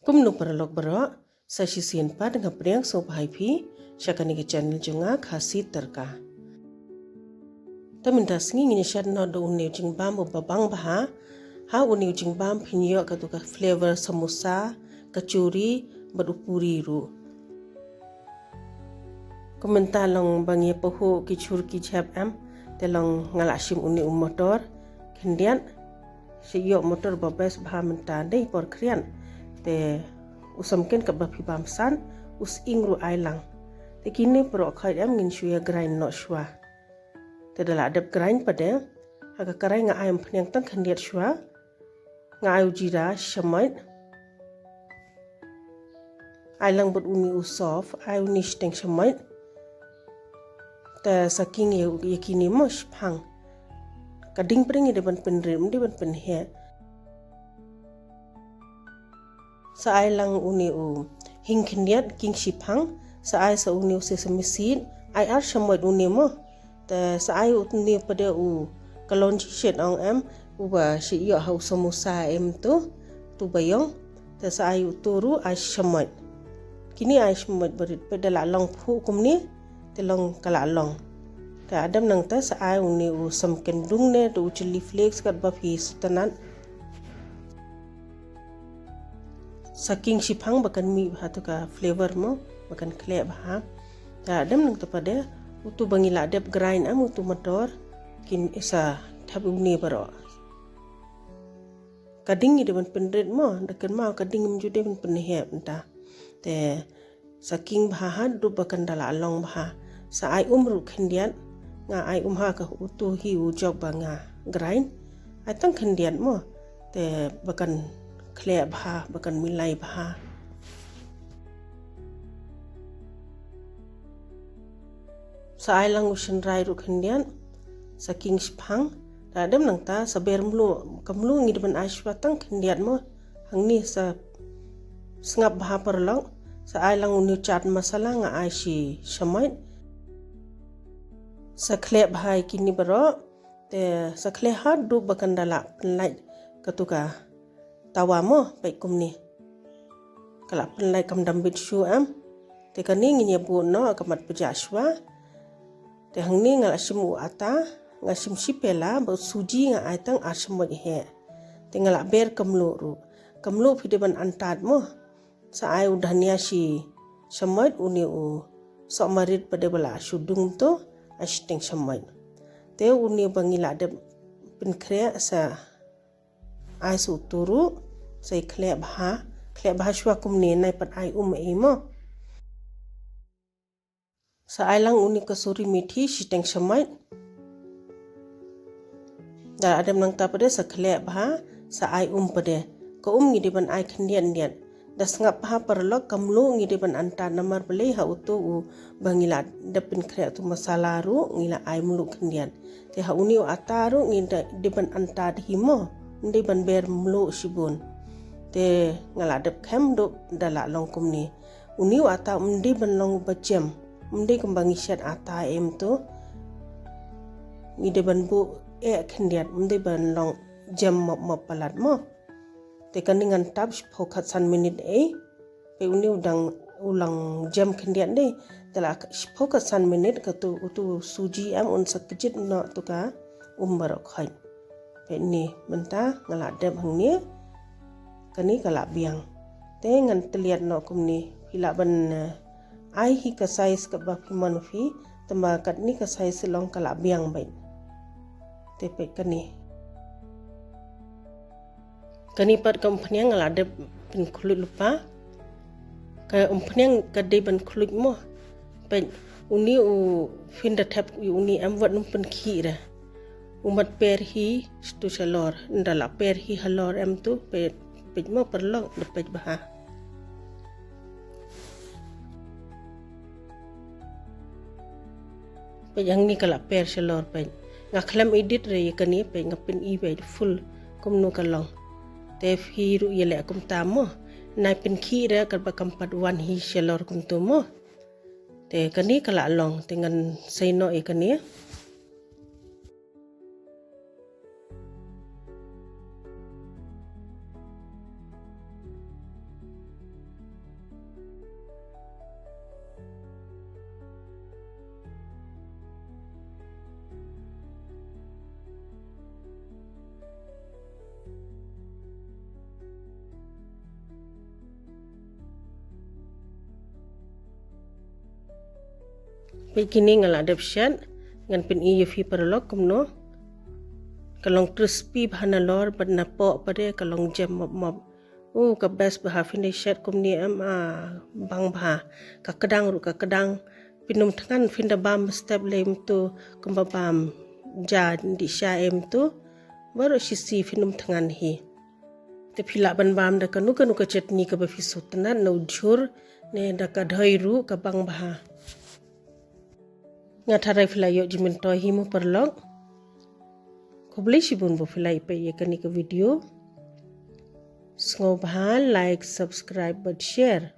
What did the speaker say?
Kumno perlok berok, saya sisian pa dengan priang Sof IP, syakani ke channel junga khasi terka. Taminta sengi ngini syad no do uniu jynbam babang baha, ha uniu jynbam pinyo katuka flavor samosa, kasuri, berupuri ru. Komentar long bangi poho kichur kichap am, telong ngalasim uniu motor, kendian, siyok motor babes baha menta dei por krian. Te usamken ka bapi bamsan us ingru ailang te kini pro khai am ngin shuya grind no shwa te dala adap grind pada aga karai nga ayam Umphniang tang khandiat shwa nga ayu Jeera shamait ailang bot uni Sauf ayu nishteng shamait te saking yakini mosh phang kading pring ide ban penrim de ban penhe sa ai lang uni Hing khandiat king shipang sa ai sa uni Sesame seed ai ar shamoit uni mo ta sa ai uni pada kalon shet am uba shi yo hau samosa tu bayong ta sa ai turu ai shamoit kini ai shamoit berit pada la long phu kumni te long kala long ta adam nang ta sa ai uni samken dung ne do chili flakes kat ba phi sutanan saking shipang bakan mi hatuka flavor mo bakan kle bah ta adam nang tapada utu bangila adep grind am utu Mator kin isa thabu ni baro kading ide ban pendret mo dakan ma kading mjude ban penhe enta te saking bah du bakan dala long bah sa ai umru khandian nga ai umha ka utu hi ujok banga grind atang khandian mo te bakan kle bah bakan milai bah sa ai lang usin rai ru khandian saking spang dadam nang ta saber Mluh kamlu ngi deban ashwa tang khandian mo hangni sa sngap bah perlong sa ai lang uni chat masala nga ai shi shamait sa kle bah kini baro te sa kle ha du bakan dala penlait katuka tawa mo baik kumni kala penlai kam dambit shu am te kani ngi bu no akamat pejashwa te hangni ngal asimu Atta ngasim sipela ba Suji nga aitang asmo he te ngala ber kamlu phide ban antat mo sa ai Dhaniya shi Sohmarit uni Sohmarit pada bala shudung to ashteng Sohmarit te uni bangila de pinkre sa ai su turu sai kle bah shwa kumni nai pat ai mo sa ai lang uni Kasuri methi shiteng Sohmarit da adam nang ta pada sa kle bah sa ai pada ko ngi de ban ai khandian dian da sngap bah perlok kamlu ngi de ban anta namar bele ha utu bangila de pinkre tu masala ru ngila ai Mluh khandian te ha uni Atta ru ngi de ban anta hi mo ndi ban ber Mluh shibun te ngala dep khem do dala long kumni uni Atta ndi ban long bacem ndi kembangi shet Atta tu ni de ban bu khandiat ndi ban long jam mop palat mo te kaningan tab phokat san minute pe uni udang ulang jam khandiat de dala phokat san minute katu utu Suji am un sakjit no tuka barok khai pe ni benta ngala dep hangni kani kala biang te ngan teliat no kumni pila ban ai hi ka size ka ba piman fi tamba kat ni ka size long kala biang bai te pe kani pat ka Umphniang ngala dep pin khulut lupa ka Umphniang ka de ban khulut mo pe uni fin da thap uni am wat num pen khi ra umat per hi stu salor ndala per hi halor em tu pe mo perlong de pej bah pe yang ni kala per salor pe ngaklam edit re kani pe ngapin I pe full kumno kalong te hi ru yele kum tamo nai pin khi ra kar ba kampat wan hi salor kum tu mo te kani kala long dengan sei no kani Begini ngalak dap shet ngan pin iyo fi paralok kumno. Kalong crispy bahana lor bad napok pada kalong jam mop. Ka best bah finish shet kumni am bang bah ka kedang ru ka kedang pinum tangan finda bam step lem tu kumba bam ja di syaem tu baru si finum tangan hi. Te phila ban bam da kanu ka chutney ka ba fi sutna no jhur ne da ka dhai ru ka bang bah. Ngatarai filayo jimin toy himu perlok. Ko boleh sibun bo filai pa ye kani ka video. Sngobhan like, subscribe but share.